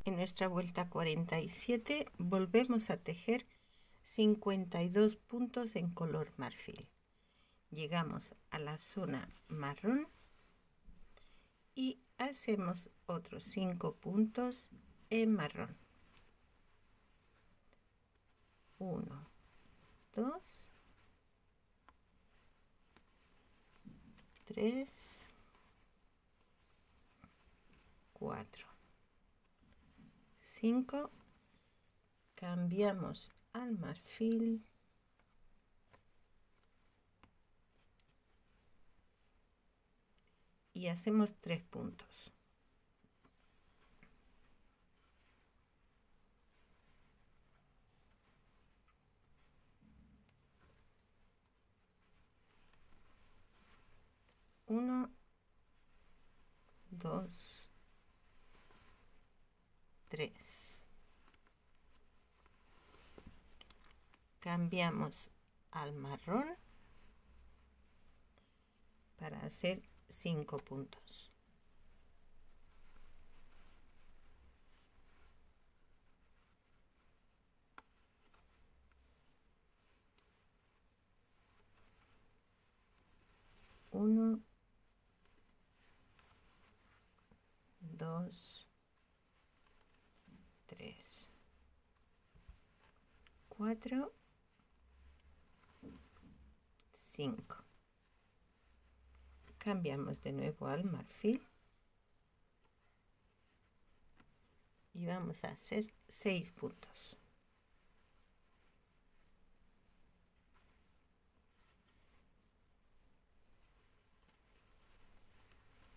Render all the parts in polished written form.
En nuestra vuelta 47 volvemos a tejer 52 puntos en color marfil. Llegamos a la zona marrón y hacemos otros 5 puntos en marrón. 1, 2, 3, 4, 5. Cambiamos al marfil y hacemos 3 puntos. 1, 2, 3. Cambiamos al marrón para hacer 5 puntos. 1, 2, 3, 4, 5. Cambiamos de nuevo al marfil y vamos a hacer 6 puntos.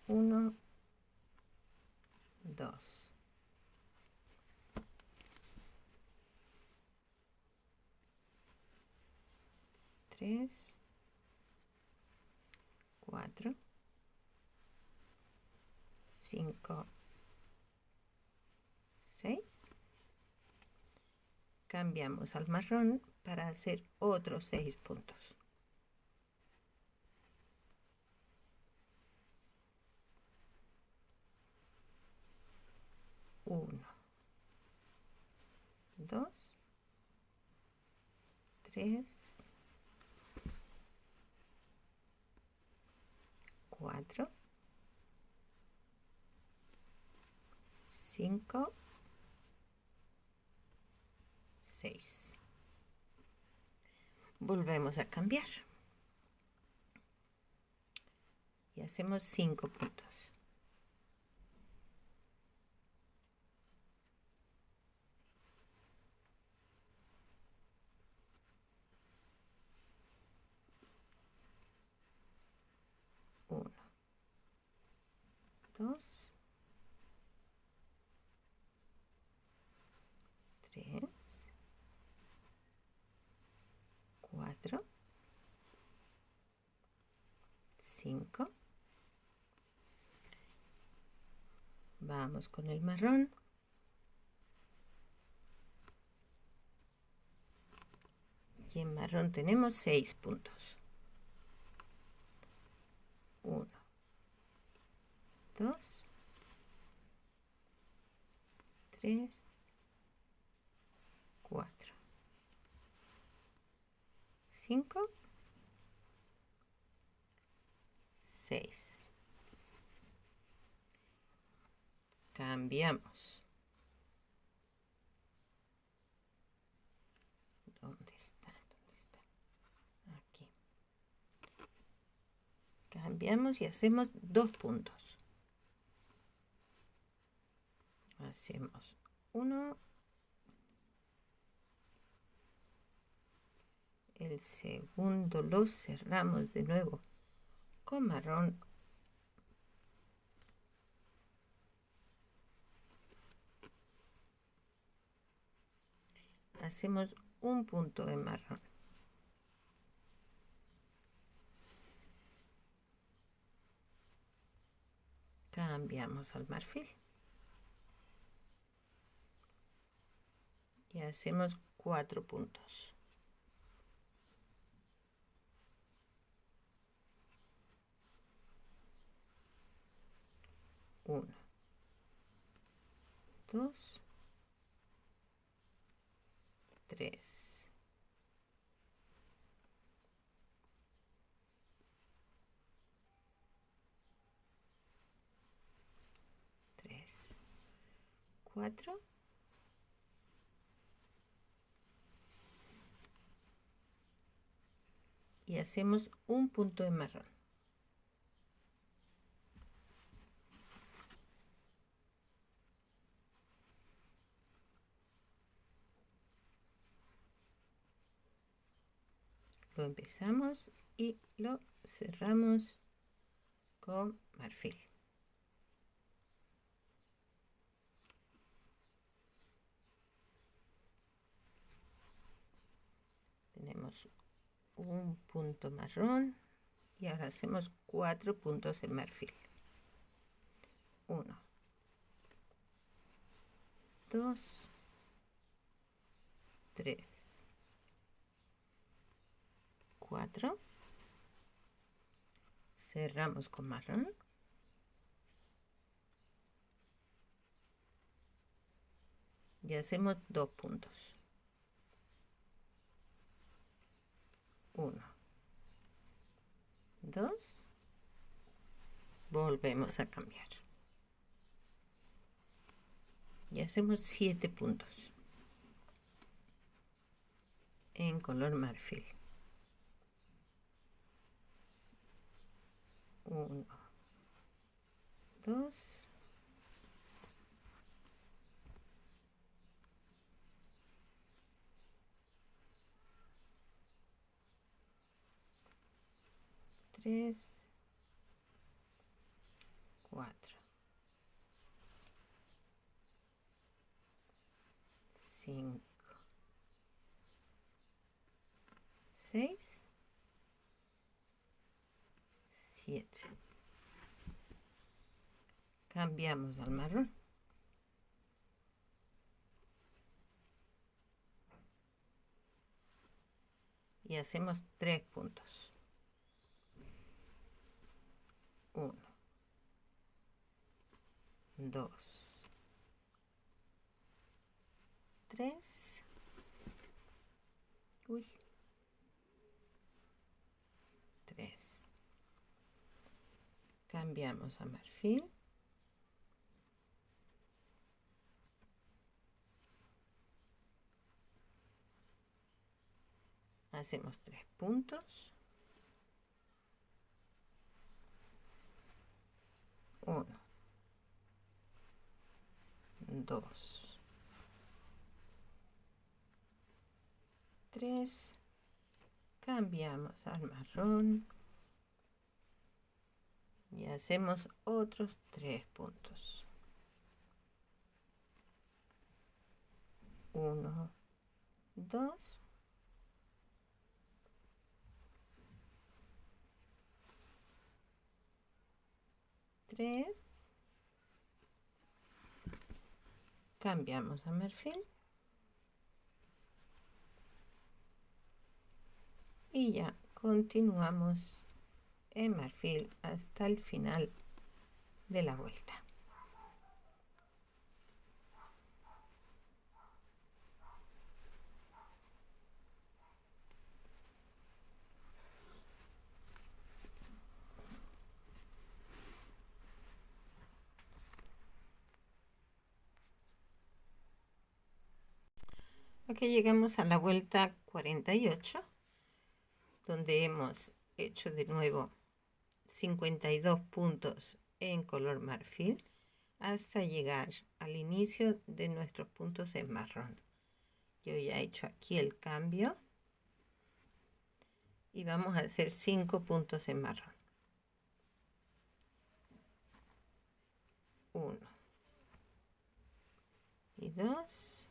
1, 2, 3, 4, 5, 6. Cambiamos al marrón para hacer otros 6 puntos. 1, 2, 3, 4, 5, 6. Volvemos a cambiar y hacemos 5 puntos. 1, 2, 3, 4, 5. Vamos con el marrón. Y en marrón tenemos 6 puntos. 1, 2, 3, 4, 5, 6. Cambiamos. ¿Dónde está? ¿Dónde está? Aquí. Cambiamos y hacemos 2 puntos. Hacemos 1. El segundo lo cerramos de nuevo con marrón. Hacemos un punto en marrón. Cambiamos al marfil y hacemos 4 puntos. 1, 2, 3, 3, 4, y hacemos un punto de marrón. Lo empezamos y lo cerramos con marfil. Tenemos un punto marrón y ahora hacemos 4 puntos en marfil. 1, 2, 3, 4. Cerramos con marrón. Y hacemos 2 puntos. 1, 2. Volvemos a cambiar. Y hacemos 7 puntos en color marfil. 1, 2, 3, 4, 5, 6, 7. Cambiamos al marrón. Y hacemos 3 puntos. 1, 2, 3. Uy. 3. Cambiamos a marfil. Hacemos 3 puntos. 1, 2, 3. Cambiamos al marrón. Y hacemos otros 3 puntos. 1, 2. 3. Cambiamos a marfil. Y ya continuamos en marfil hasta el final de la vuelta. Aquí llegamos a la vuelta 48, donde hemos hecho de nuevo 52 puntos en color marfil hasta llegar al inicio de nuestros puntos en marrón. Yo ya he hecho aquí el cambio y vamos a hacer 5 puntos en marrón. 1 y 2,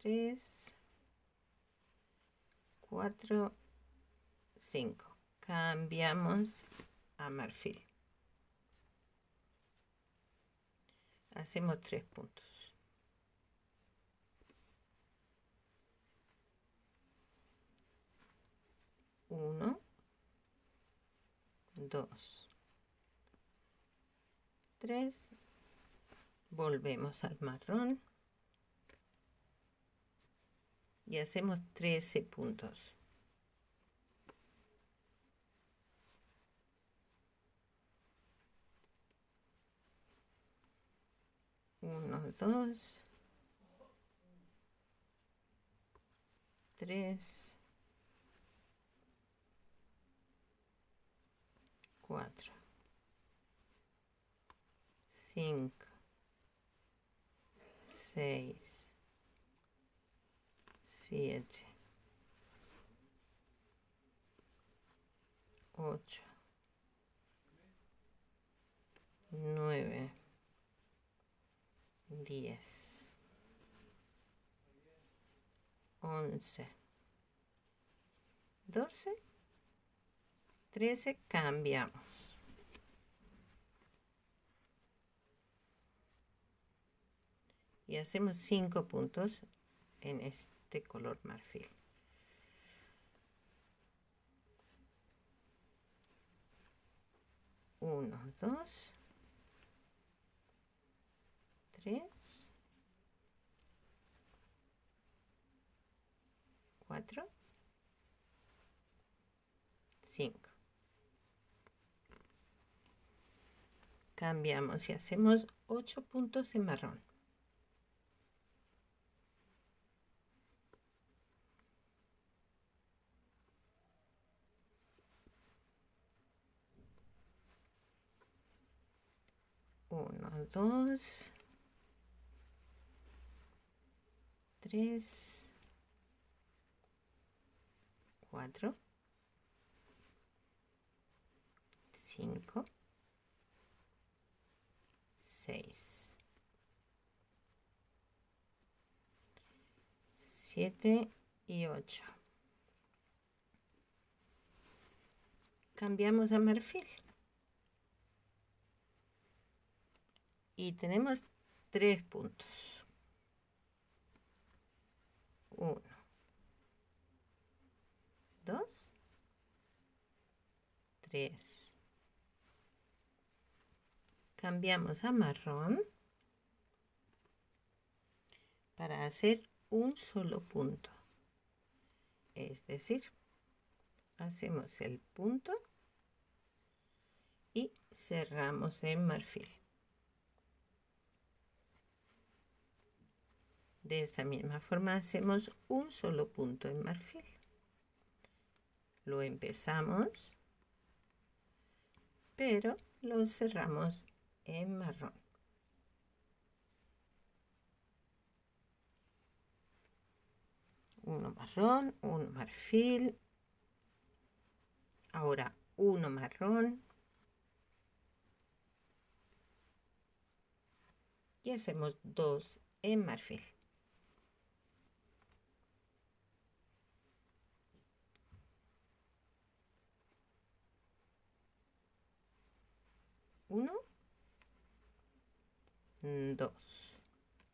3, 4, 5. Cambiamos a marfil. Hacemos 3 puntos. 1, 2, 3 Volvemos al marrón y hacemos 13 puntos. 1, 2, 3, 4, 5, 6, 7, 8, 9, 10, 11, 12, 13, cambiamos. Y hacemos 5 puntos en este color marfil. 1, 2, 3, 4, 5. Cambiamos y hacemos 8 puntos en marrón. 1, 2, 3, 4, 5, 6, 7 y 8. Cambiamos a marfil. Y tenemos 3 puntos. 1, 2, 3. Cambiamos a marrón para hacer un solo punto. Es decir, hacemos el punto y cerramos en marfil. De esta misma forma hacemos un solo punto en marfil. Lo empezamos, pero lo cerramos en marrón. Uno marrón, uno marfil. Ahora uno marrón. Y hacemos 2 en marfil. Uno, 2.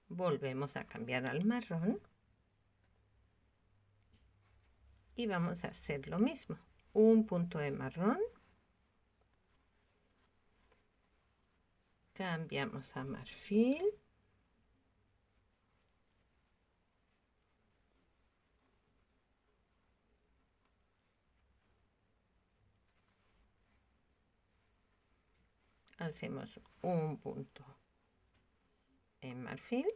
Volvemos a cambiar al marrón. Y vamos a hacer lo mismo. Un punto de marrón. Cambiamos a marfil. Hacemos un punto en marfil.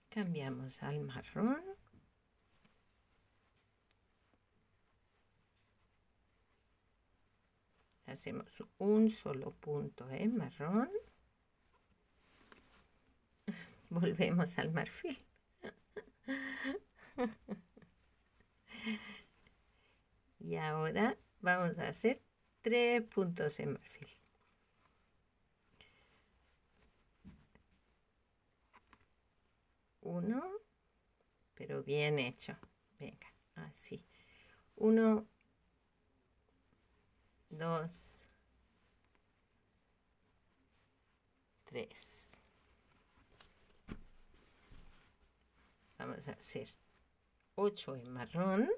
Cambiamos al marrón. Hacemos un solo punto en marrón. Volvemos al marfil. Y ahora vamos a hacer 3 puntos en marfil. Uno, pero bien hecho. Venga, así. 1, 2, 3. Vamos a hacer 8 en marrón.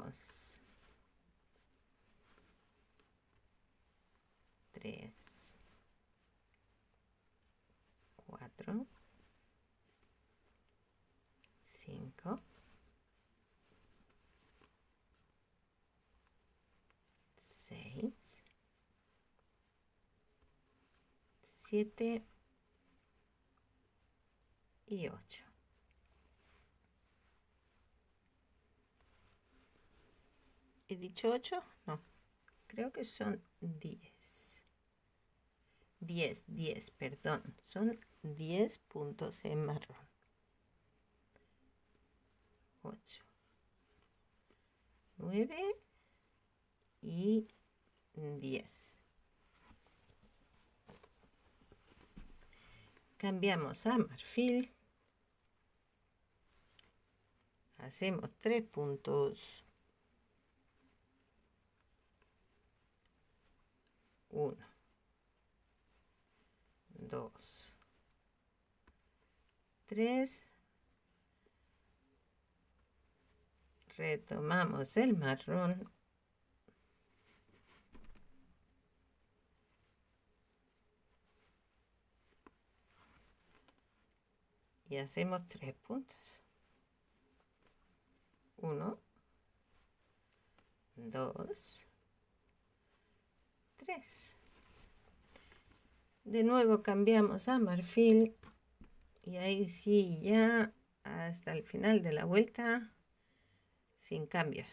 2, 3, 4, 5, 6, 7 y 8. ¿He dicho 8? No, creo que son 10. 10, perdón. Son 10 puntos en marrón. 8, 9 y 10. Cambiamos a marfil. Hacemos 3 puntos. 1, 2, 3. Retomamos el marrón. Y hacemos 3 puntos. 1, 2, 3. De nuevo cambiamos a marfil. Y ahí sí, ya hasta el final de la vuelta, sin cambios.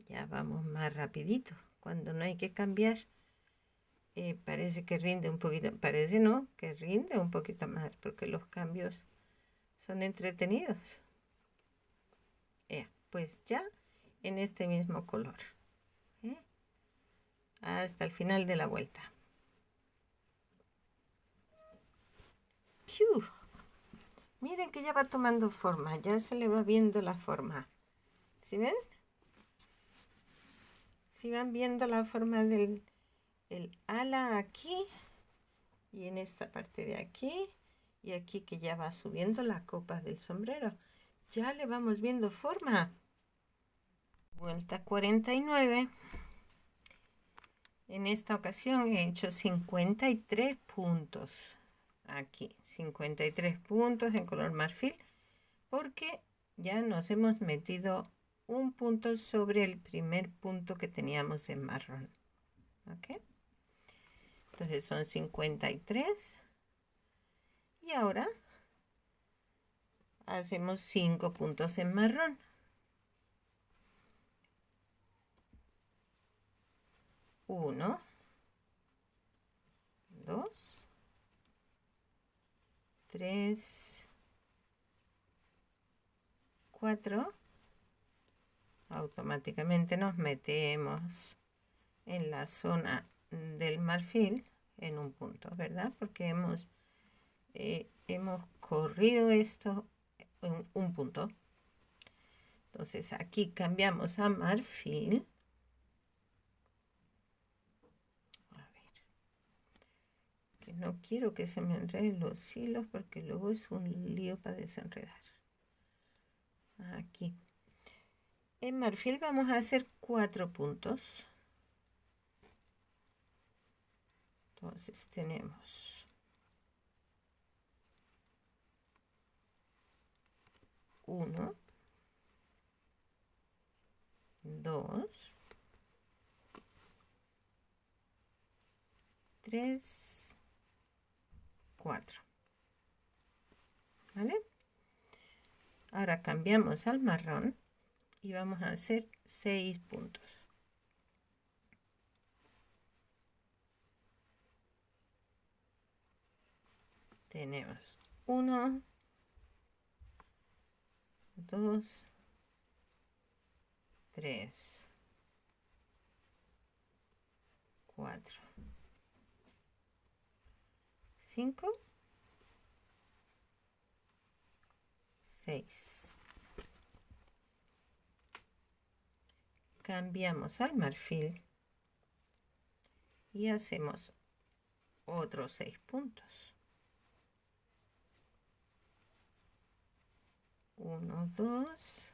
Ya vamos más rapidito. Cuando no hay que cambiar, parece que rinde un poquito. Parece no, que rinde un poquito más, porque los cambios son entretenidos. Pues ya en este mismo color. Hasta el final de la vuelta. ¡Piu! Miren que ya va tomando forma, ya se le va viendo la forma. ¿Sí ven? ¿Sí van viendo la forma del ala aquí? Y en esta parte de aquí. Y aquí que ya va subiendo la copa del sombrero. Ya le vamos viendo forma. Vuelta 49. En esta ocasión he hecho 53 puntos. Aquí, 53 puntos en color marfil. Porque ya nos hemos metido un punto sobre el primer punto que teníamos en marrón. ¿Ok? Entonces son 53. Y ahora hacemos 5 puntos en marrón. 1, 2, 3, 4. Automáticamente nos metemos en la zona del marfil en un punto, ¿verdad? Porque hemos corrido esto en un punto. Entonces aquí cambiamos a marfil. A ver, que no quiero que se me enreden los hilos porque luego es un lío para desenredar. Aquí. En marfil vamos a hacer 4 puntos. Entonces tenemos 1, 2, 3, 4. ¿Vale? Ahora cambiamos al marrón y vamos a hacer 6 puntos. Tenemos 1, 2, 3, 4, 5, 6. Cambiamos al marfil y hacemos otros 6 puntos. 1, 2,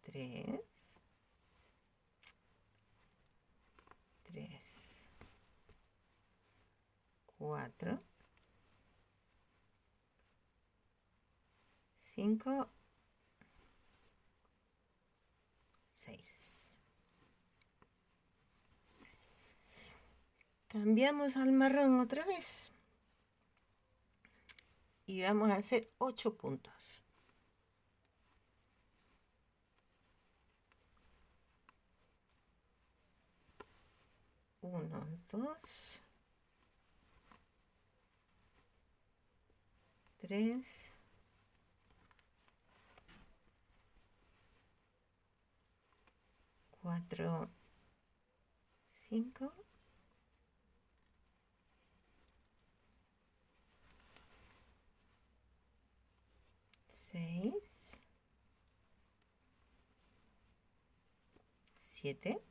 3, 3, 4, 5, 6. Cambiamos al marrón otra vez y vamos a hacer 8 puntos. 1, 2, 3, 4, 5, 6, 7,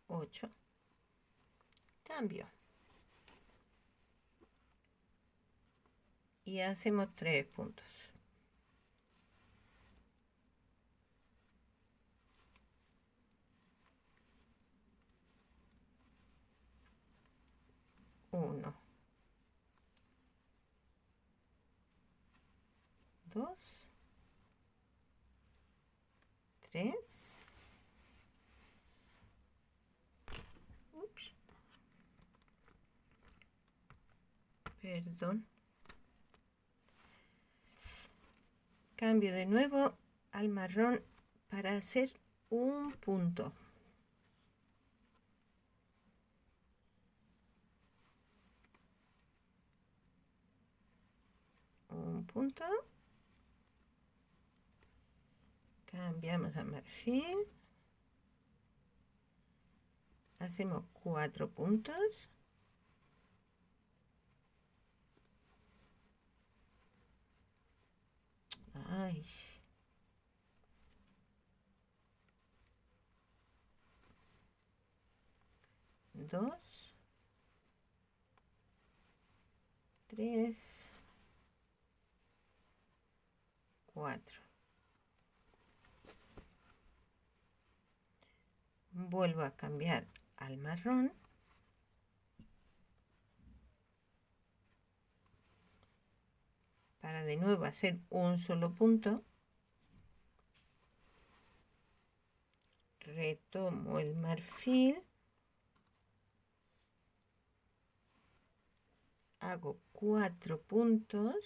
8. Cambio. Y hacemos 3 puntos. 1, 2, 3. Ups. Perdón. Cambio de nuevo al marrón para hacer un punto. Un punto. Cambiamos a marfil. Hacemos 4 puntos. Ay. 2, 3, 4. Vuelvo a cambiar al marrón. Para de nuevo hacer un solo punto. Retomo el marfil. Hago 4 puntos.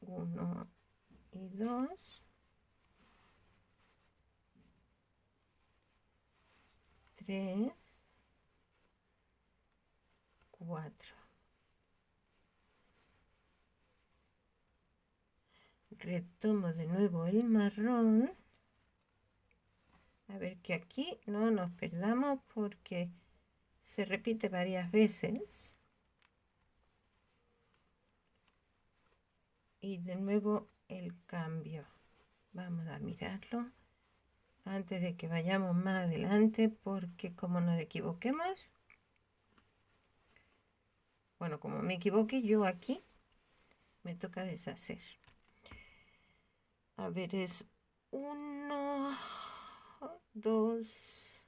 1 y 2. 3, 4. Retomo de nuevo el marrón. A ver que aquí no nos perdamos porque se repite varias veces. Y de nuevo el cambio. Vamos a mirarlo antes de que vayamos más adelante, porque como nos equivoquemos, bueno, como me equivoqué yo aquí, me toca deshacer. A ver, es 1, 2,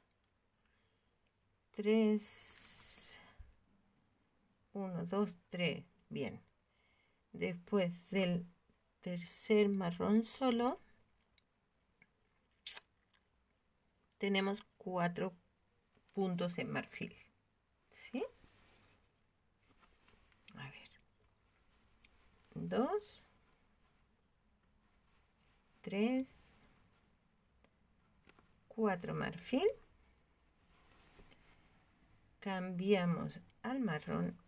3, 1, 2, 3, bien. Después del tercer marrón solo, tenemos 4 puntos en marfil, ¿sí? A ver, 2, 3, 4 marfil. Cambiamos al marrón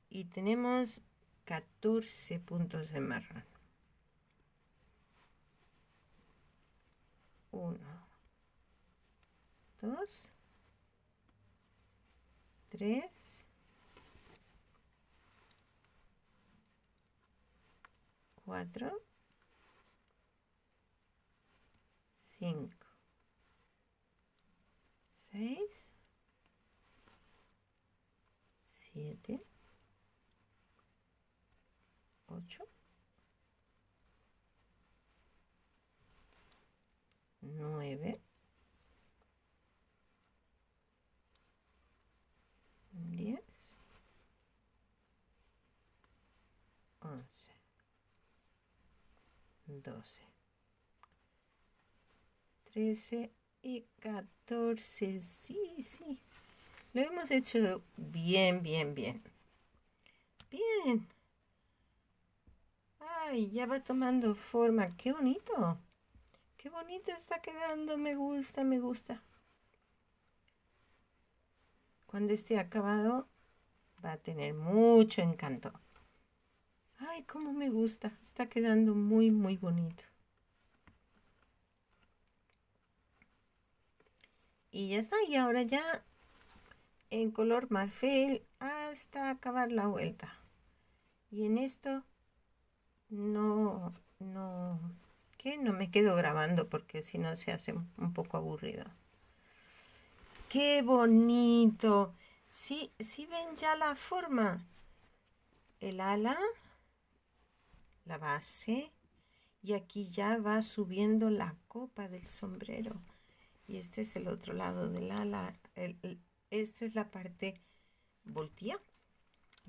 y tenemos 14 puntos en marrón. 1, 2, 3, 4, 5, 6, 7, 8, 9, 10, 11, 12, 13 y 14. Sí, sí. Lo hemos hecho bien, bien, bien. Bien. Ay, ya va tomando forma. Qué bonito. Qué bonito está quedando. Me gusta, me gusta. Cuando esté acabado, va a tener mucho encanto. Ay, cómo me gusta. Está quedando muy, muy bonito. Y ya está. Y ahora ya en color marfil hasta acabar la vuelta. Y en esto no, que no me quedo grabando porque si no se hace un poco aburrido. ¡Qué bonito! Sí, sí ven ya la forma. El ala, la base, y aquí ya va subiendo la copa del sombrero. Y este es el otro lado del ala. Esta es la parte voltea,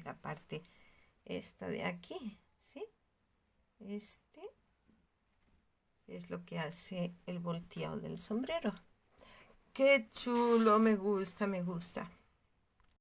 la parte esta de aquí, ¿sí? Este es lo que hace el volteado del sombrero. ¡Qué chulo! Me gusta, me gusta.